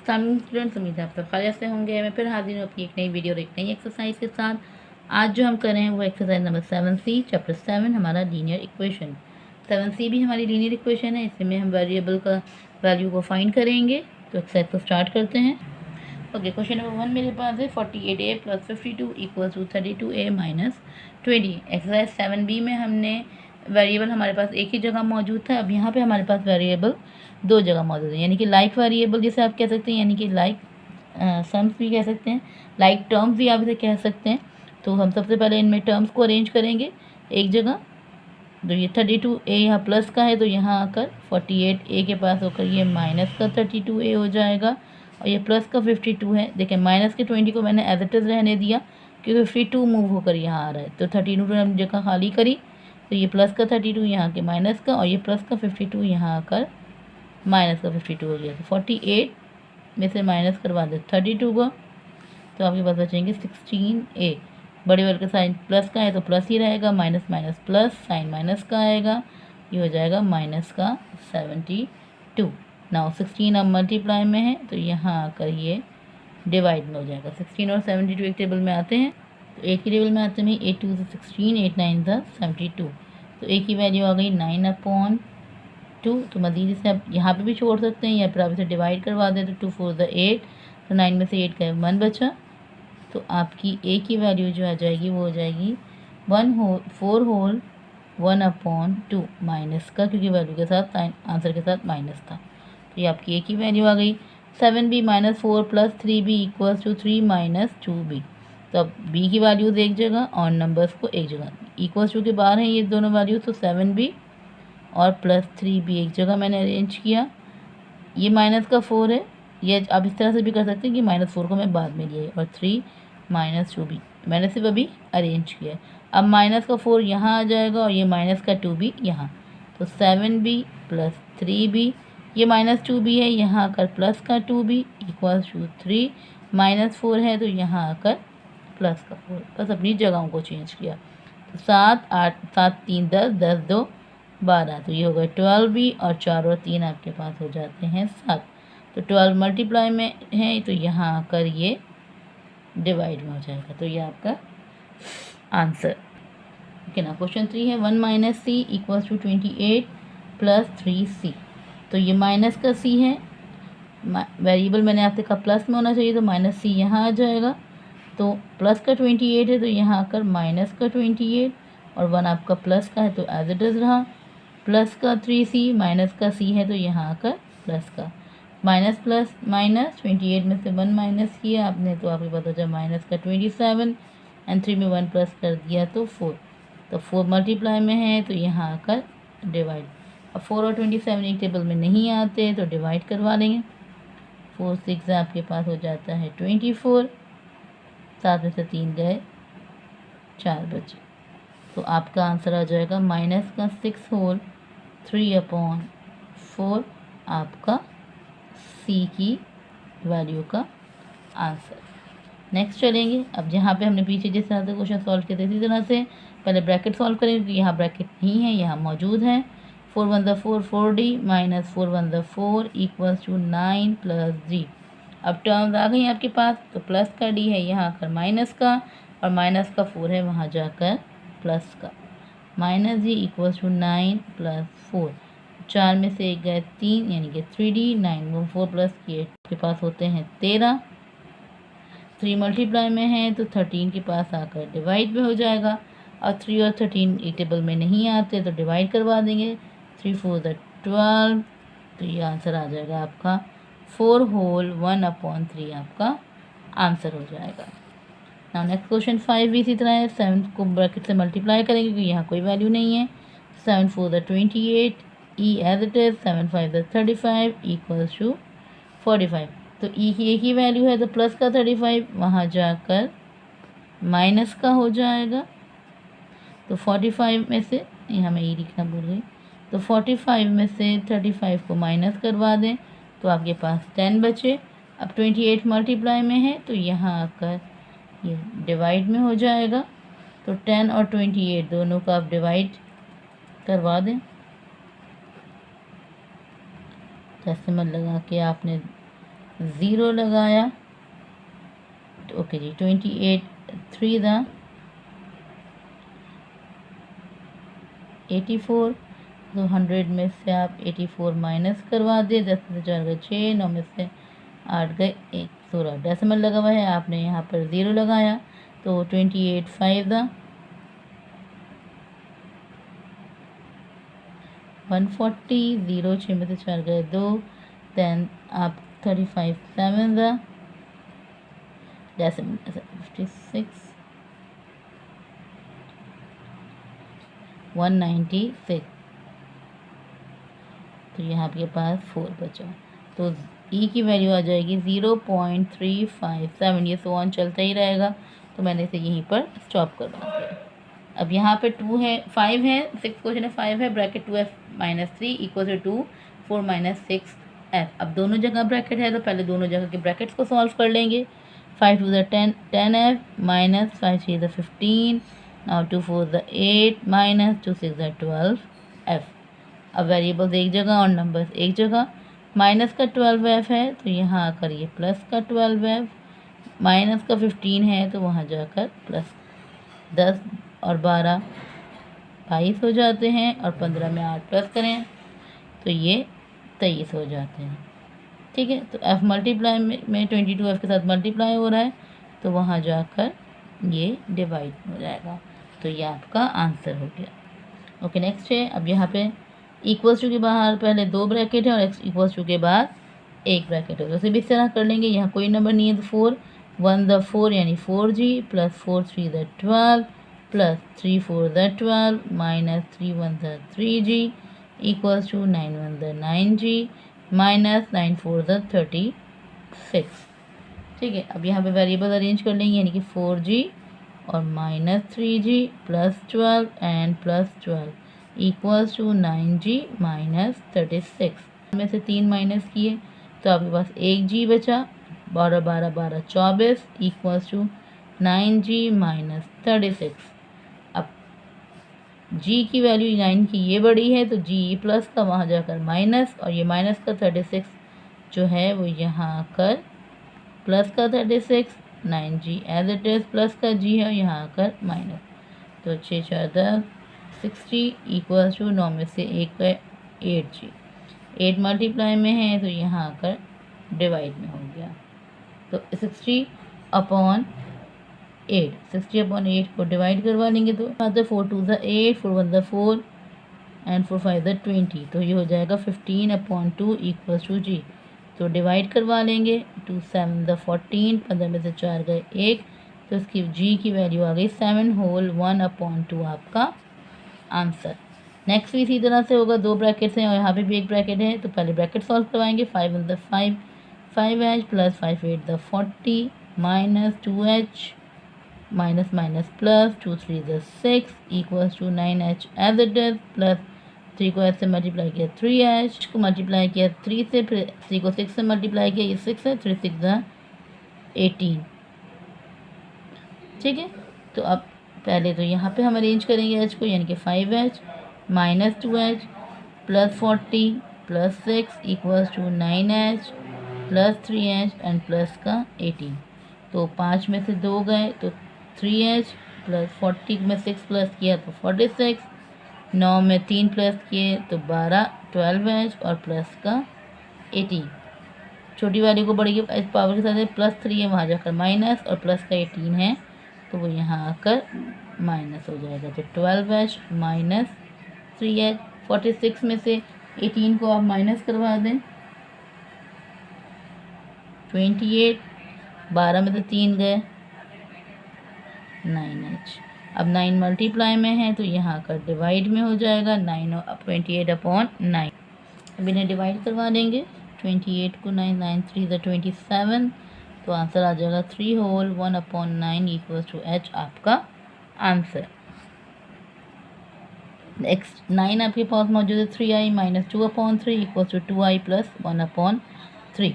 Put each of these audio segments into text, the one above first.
अस्सलाम स्टूडेंट्स, उम्मीद है आप सब खैरियत से होंगे। मैं फिर हाजिर हूँ अपनी एक नई वीडियो और एक नई एक्सरसाइज के साथ। आज जो हम कर रहे हैं वो एक्सरसाइज नंबर 7C चैप्टर 7 हमारा लीनियर इक्वेशन। 7C भी हमारी लीनियर इक्वेशन है, इसमें हम वेरिएबल का वैल्यू को फाइंड करेंगे। तो एक्सरसाइज को स्टार्ट करते हैं। ओके, क्वेश्चन नंबर 1 मेरे पास है 48A + 52 = 32A - 20। एक्सरसाइज 7B में हमने वेरिएबल हमारे पास एक ही जगह मौजूद था, अब यहाँ पे हमारे पास वेरिएबल दो जगह मौजूद है, यानी कि लाइक वेरिएबल जिसे आप कह सकते हैं, यानी कि लाइक सम्स भी कह सकते हैं, लाइक टर्म्स भी आप इसे कह सकते हैं। तो हम सबसे पहले इनमें टर्म्स को अरेंज करेंगे एक जगह। तो ये 32A यहाँ प्लस का है, तो यहाँ आकर 48A के पास होकर ये माइनस का 32A हो जाएगा, और ये प्लस का 52 है। देखें, माइनस के 20 को मैंने एज इट इज़ रहने दिया क्योंकि 52 मूव होकर यहाँ आ रहा है, तो 32 ने जगह खाली करी, तो ये प्लस का 32 यहाँ के माइनस का, और ये प्लस का 52 यहाँ आकर माइनस का 52 हो गया। तो 48 में से माइनस करवा दे 32 को, तो आपके पास बचेंगे 16A। बड़े वाले का साइन प्लस का है तो प्लस ही रहेगा, minus minus plus, sign minus का आएगा, ये हो जाएगा माइनस का 72। नाउ 16 अब मल्टीप्लाई में है, तो यहाँ आकर ये डिवाइड में हो जाएगा। 16 और 72 एक टेबल में आते हैं, तो एक ही टेबल में आते हैं 8 2 16, 8 9 72। तो एक ही वैल्यू आ गई 9/2। तो मज़ीद इसे आप यहाँ पे भी छोड़ सकते हैं, या फिर आप इसे डिवाइड करवा दें, तो 2 4 8, तो 9 में से 8 का 1 बचा। तो आपकी ए की वैल्यू जो आ जाएगी वो हो जाएगी 4 होल 1/2 माइनस का, क्योंकि वैल्यू के साथ साइन आंसर के साथ माइनस था, तो ये आपकी ए की वैल्यू आ गई। 7B - 4 + 3B = 3 - 2B। तो अब B की वैल्यूज़ एक जगह और नंबर्स को एक जगह, इक्वल्स टू के बाहर हैं ये दोनों वैल्यूज़, तो 7B और +3B एक जगह मैंने अरेंज किया। ये माइनस का 4 है, ये आप इस तरह से भी कर सकते हैं कि -4 को मैं बाद में लिया, और 3 - 2B मैंने सिर्फ अभी अरेंज किया है। अब माइनस का 4 यहाँ आ जाएगा और ये माइनस का 2B यहाँ, तो 7B + 3B, ये -2B है, यहाँ आकर प्लस का 2B = 3 -4 है, तो यहाँ आकर प्लस का 4, बस अपनी जगहों को चेंज किया। तो 7 8 7 3 10 10 2 12, तो ये हो गए 12B, और 4 और 3 आपके पास हो जाते हैं 7। तो 12 मल्टीप्लाई में है, तो यहाँ आकर ये डिवाइड में हो जाएगा, तो ये आपका आंसर। ओके ना, क्वेश्चन 3 है 1 - C = 28 + 3C। तो ये माइनस का C है, वेरिएबल मैंने आपसे कहा प्लस में होना चाहिए, तो -C यहाँ आ जाएगा। तो प्लस का 28 है, तो यहाँ आकर माइनस का 28, और 1 आपका प्लस का है तो एज इट इज़ रहा। प्लस का 3C, माइनस का C है, तो यहाँ आकर प्लस का, माइनस प्लस माइनस, 28 में से 1 माइनस किया आपने, तो आपके पास हो जाए माइनस का 27, एंड 3 में 1 प्लस कर दिया तो 4। तो 4 मल्टीप्लाई में है, तो यहाँ आकर डिवाइड। अब 4 और 27 एक टेबल में नहीं आते, तो डिवाइड करवा लेंगे। 4 6 आपके पास हो जाता है 24, 7 में से 3 गए, 4 बचे। तो आपका आंसर आ जाएगा माइनस का 6 होल 3/4 आपका C की वैल्यू का आंसर। नेक्स्ट चलेंगे, अब जहाँ पे हमने पीछे जिस तरह से क्वेश्चन सॉल्व किए थे इसी तरह से पहले ब्रैकेट सॉल्व करेंगे, क्योंकि यहाँ ब्रैकेट नहीं है, यहाँ मौजूद है। 4 1 4 4D - 4 1 4 = 9 + D। अब टर्म्स आ गई आपके पास, तो प्लस का D है, यहाँ आकर माइनस का, और माइनस का 4 है, वहाँ जाकर प्लस का, -D = 9 + 4। 4 में से एक गए 3, यानी कि 3D, 9 को 4 प्लस किए के पास होते हैं 13। 3 मल्टीप्लाई में है, तो 13 के पास आकर डिवाइड में हो जाएगा, और 3 और 13 एक टेबल में नहीं आते, तो डिवाइड करवा देंगे। 3 4 12, तो ये आंसर आ जाएगा आपका 4 होल 1/3 आपका आंसर हो जाएगा। नाउ नेक्स्ट क्वेश्चन 5 भी इसी तरह है। 7 को ब्रैकेट से मल्टीप्लाई करेंगे क्योंकि यहाँ कोई वैल्यू नहीं है। 7 4 28, E एज इट इज़, 7 5 35 = 45। तो E की एक ही वैल्यू है, तो प्लस का 35 वहाँ जाकर माइनस का हो जाएगा। तो 45 में से, यहाँ मैं E लिखना भूल गई, तो 45 में से 35 को माइनस करवा दें, तो आपके पास 10 बचे। अब 28 मल्टीप्लाई में है, तो यहाँ आकर ये डिवाइड में हो जाएगा। तो 10 और 28 दोनों का आप डिवाइड करवा दें, डेसिमल लगा के आपने ज़ीरो लगाया तो ओके जी 28 3 दा 84। तो 100 में से आप 84 माइनस करवा दें। 10 में से 4 गए 6, 9 में से 8 गए 1, 16 डेसिमल लगा हुआ है, आपने यहाँ पर ज़ीरो लगाया तो 28 5 दा 140, 0 6 में से 4 गए 2, देन आप 35 7 दा डेसिमल 56 196। तो यहाँ आपके पास 4 बचा, तो ई की वैल्यू आ जाएगी 0.357। ये सो ऑन चलता ही रहेगा, तो मैंने इसे यहीं पर स्टॉप कर दिया। अब यहाँ पे 2 है 5 है 6 क्वेश्चन है 5 है bracket 2f minus 3 equal to 2 4 minus 6f। अब दोनों जगह ब्रैकेट है तो पहले दोनों जगह के ब्रैकेट्स को सॉल्व कर लेंगे। 5 2 10 10f minus 5 3 15 now 2 4 8 minus 2 6 12f। अब वेरिएबल्स एक जगह और नंबर्स एक जगह। माइनस का 12f है तो यहाँ आकर ये प्लस का 12f, माइनस का 15 है तो वहाँ जाकर प्लस। 10 और 12 22 हो जाते हैं और 15 में 8 प्लस करें तो ये 23 हो जाते हैं। ठीक है, तो f मल्टीप्लाई में 22 f के साथ मल्टीप्लाई हो रहा है तो वहाँ जाकर ये डिवाइड हो जाएगा। तो ये आपका आंसर हो गया। ओके नेक्स्ट है, अब यहाँ पे इक्वल्स टू के बाहर पहले 2 ब्रैकेट है और इक्वल्स टू के बाद 1 ब्रैकेट है, तो उसे भी इस तरह कर लेंगे। यहाँ कोई नंबर नहीं है तो 4 1 द 4 यानी 4g प्लस 4 3 द 12 प्लस 3 4 द 12 माइनस 3 1 द 3g इक्वल्स टू 9 1 द 9g माइनस 9 4 द 36। ठीक है, अब यहाँ पे वेरिएबल अरेंज कर लेंगे यानी कि 4g और minus 3g plus 12 and plus 12 equals to 9g minus 36। में से 3 माइनस किए तो आपके पास 1g बचा। 12 12 12 24 इक्वल्स टू 9g माइनस 36। अब g की वैल्यू 9 की ये बड़ी है तो g प्लस का वहाँ जाकर माइनस, और ये माइनस का 36 जो है वो यहाँ आकर प्लस का 36 9g as it is plus का g है यहाँ आकर माइनस। तो 6 4 10 60 इक्वल्स टू 9 में से 1 है 8g। 8 मल्टीप्लाई में है तो यहाँ आकर डिवाइड में हो गया। तो 60 अपॉन 8 60 अपॉन 8 को डिवाइड करवा लेंगे तो आता 4 2 द 8 4 1 द 4 एंड 4 5 द 20। तो ये हो जाएगा 15 अपॉन 2 इक्वल्स टू g। तो डिवाइड करवा लेंगे 2 7 द 14 15 में से 4 गए 1, तो इसकी g की वैल्यू आ गई 7 होल 1 अपॉन 2 आपका आंसर। नेक्स्ट भी इसी तरह से होगा, 2 ब्रैकेट्स हैं और यहाँ पे भी 1 ब्रैकेट है तो पहले ब्रैकेट सॉल्व करवाएंगे। 5 1 द 5 5h प्लस 5 8 द 40 minus 2h minus minus plus 2 3 द 6 equals to 9h as it is plus 3 को h से मल्टीप्लाई किया 3h को मल्टीप्लाई किया 3 से, फिर 3 को 6 से मल्टीप्लाई किया, ये 6 है 3 6 द 18। ठीक है, तो अब पहले तो यहाँ पे हम अरेंज करेंगे h को यानी कि 5h minus 2h plus 40 plus 6 equals to 9h plus 3h and plus का 18। तो 5 में से 2 गए तो 3h प्लस 40 में 6 प्लस किया तो 46, 9 में 3 प्लस किए तो 12 12h और प्लस का 18। छोटी वाली को बड़ी के पावर के साथ प्लस 3 है वहाँ जाकर माइनस और प्लस का 18 है तो वो यहाँ आकर माइनस हो जाएगा। तो 12h माइनस 3h 46 में से 18 को आप माइनस करवा दें 28, 12 में से 3 गए 9h। अब 9 मल्टीप्लाई में है तो यहाँ आकर डिवाइड में हो जाएगा 9 और 28 अपॉन 9। अब इन्हें डिवाइड करवा देंगे 28 को 9 9 3 द 27, तो आंसर आ जाएगा 3 whole 1 upon 9 equals to h आपका आंसर। नेक्स्ट 9 आपके पास मौजूद है 3i minus 2 upon 3 equals to 2i plus 1 upon 3।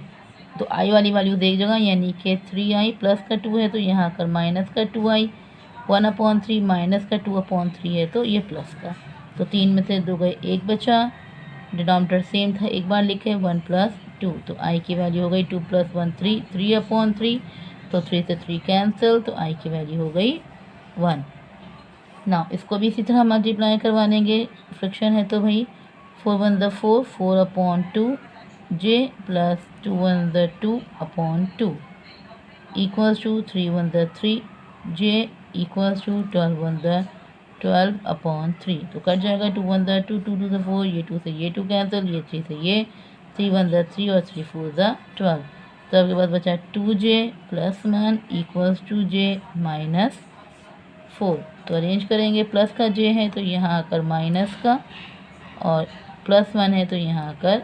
तो i वाली वैल्यू देख जगह यानी कि 3i प्लस का 2 है तो यहाँ आकर माइनस का 2i 1 अपॉन 3 माइनस का 2 अपॉन 3 है तो ये प्लस का। तो 3 में से 2 गए 1 बचा डिनोमिनेटर सेम था, एक बार लिखे 1 + 2, तो i की वैल्यू हो गई 2 + 1 3, 3/3, तो 3 से 3 कैंसिल, तो i की वैल्यू हो गई 1। ना इसको भी इसी तरह मल्टीप्लाई करवा लेंगे, फ्रैक्शन है तो भाई 4 1 4, 4/2 j plus 2 1 2/2 equals to 3 1 3 j equals to 12 1 12/3। तो कट जाएगा 2 1 2, 2 2 4, ये 2 से ये 2 कैंसिल, ये 3 से ये, 3 1 3 और 3 4 12। तो आपके पास बचा 2j + 1 इक्वल्स टू j - 4। तो अरेंज करेंगे, प्लस का j है तो यहाँ आकर माइनस का, और +1 है तो यहाँ आकर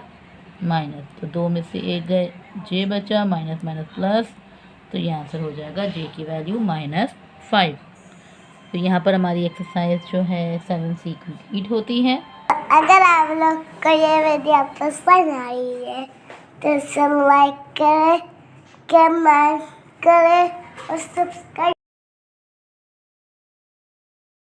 माइनस, तो 2 में से 1 गए, j बचा, माइनस माइनस प्लस, तो ये आंसर हो जाएगा j की वैल्यू -5। तो यहाँ पर हमारी एक्सरसाइज जो है 7C कंप्लीट होती है। अगर आप लोग को ये वीडियो पसंद आई है तो लाइक करें, कमेंट करें और सब्सक्राइब